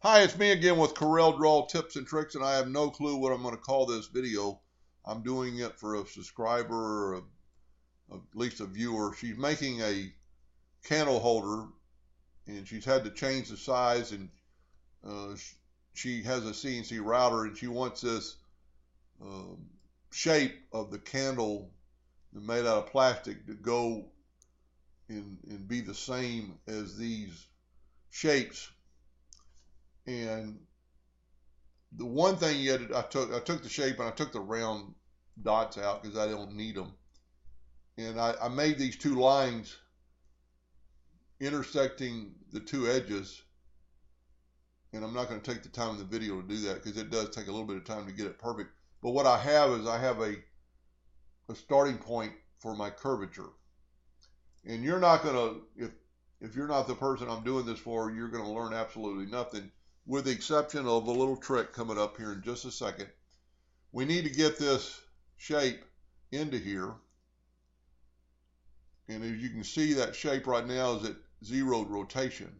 Hi, it's me again with Corel Draw Tips and Tricks, and I have no clue what I'm going to call this video. I'm doing it for a subscriber, or at least a viewer. She's making a candle holder, and she's had to change the size, and she has a CNC router, and she wants this shape of the candle made out of plastic to go and be the same as these shapes. And the one thing you had to, I took the shape and I took the round dots out because I don't need them. And I made these two lines intersecting the two edges. And I'm not going to take the time in the video to do that because it does take a little bit of time to get it perfect. But what I have is I have a starting point for my curvature. And you're not going to, if you're not the person I'm doing this for, you're going to learn absolutely nothing, with the exception of a little trick coming up here in just a second. We need to get this shape into here. And as you can see, that shape right now is at 0 rotation.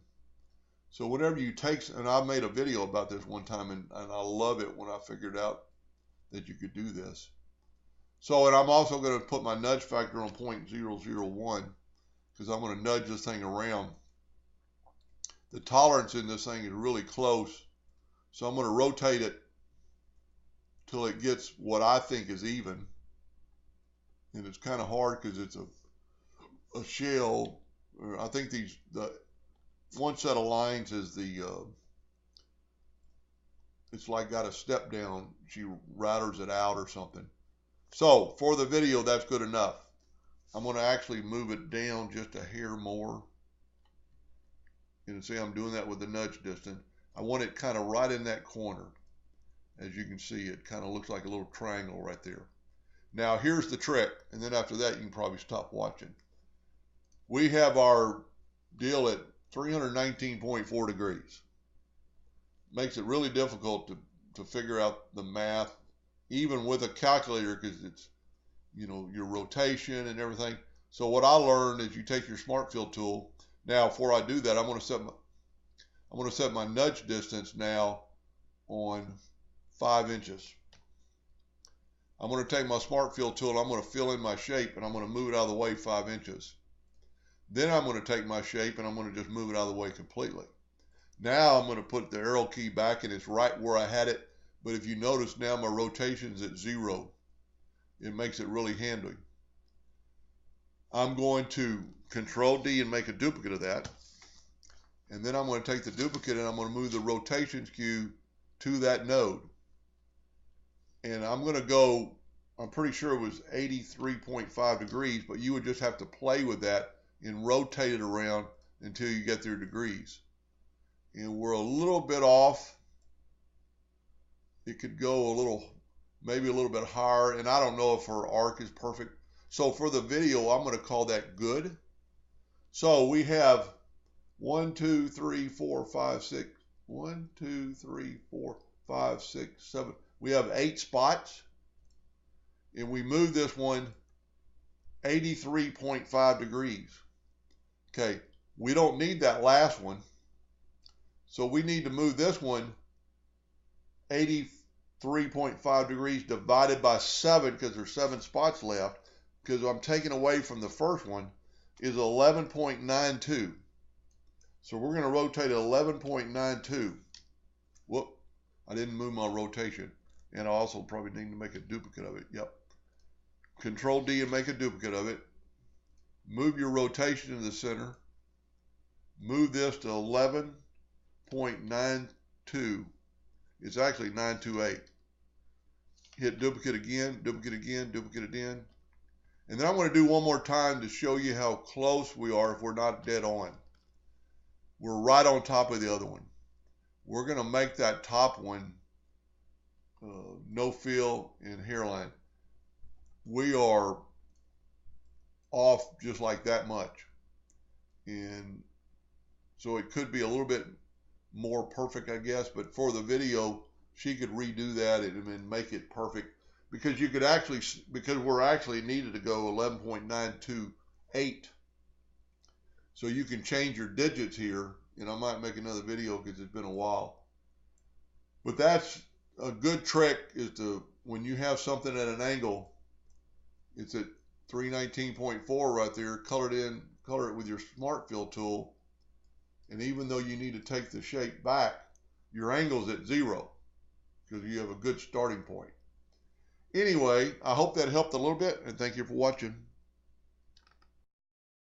So whenever you take, and I made a video about this one time, and I love it when I figured out that you could do this. So, and I'm also going to put my nudge factor on 0.001 because I'm going to nudge this thing around. The tolerance in this thing is really close. So I'm going to rotate it till it gets what I think is even. And it's kind of hard because it's a shell. I think the one set of lines is it's like got a step down. She routers it out or something. So for the video, that's good enough. I'm going to actually move it down just a hair more. You can see I'm doing that with the nudge distance. I want it kind of right in that corner. As you can see, it kind of looks like a little triangle right there. Now here's the trick, and then after that you can probably stop watching. We have our deal at 319.4 degrees. Makes it really difficult to figure out the math, even with a calculator, because it's, you know, your rotation and everything. So what I learned is you take your smart fill tool. Now before I do that, I'm going to set my nudge distance now on 5 inches. I'm going to take my smart fill tool, I'm going to fill in my shape, and I'm going to move it out of the way 5 inches. Then I'm going to take my shape and I'm going to just move it out of the way completely. Now I'm going to put the arrow key back and it's right where I had it. But if you notice now my rotation is at 0. It makes it really handy. I'm going to Control D and make a duplicate of that. And then I'm going to take the duplicate and I'm going to move the rotation cue to that node. And I'm going to go, I'm pretty sure it was 83.5 degrees, but you would just have to play with that and rotate it around until you get their degrees. And we're a little bit off. It could go a little, maybe a little bit higher, and I don't know if her arc is perfect. So for the video, I'm going to call that good. So we have 1, 2, 3, 4, 5, 6. 1, 2, 3, 4, 5, 6, 7. We have 8 spots. And we move this one 83.5 degrees. Okay, we don't need that last one. So we need to move this one 83.5 degrees divided by 7 because there's 7 spots left, because I'm taking away from the first one is 11.92. So we're going to rotate 11.92. Whoop, I didn't move my rotation. And I also probably need to make a duplicate of it. Yep. Control D and make a duplicate of it. Move your rotation to the center. Move this to 11.92. It's actually 928. Hit duplicate again, duplicate again, duplicate again. And then I'm going to do one more time to show you how close we are if we're not dead on. We're right on top of the other one. We're going to make that top one no fill and hairline. We are off just like that much. And so it could be a little bit more perfect, I guess, but for the video, she could redo that and make it perfect, because you could actually, because we're actually needed to go 11.928. So you can change your digits here, and I might make another video because it's been a while. But that's a good trick, is to, when you have something at an angle, it's at 319.4 right there, color it with your Smart Fill tool. And even though you need to take the shape back, your angle's at 0 because you have a good starting point. Anyway, I hope that helped a little bit, and thank you for watching.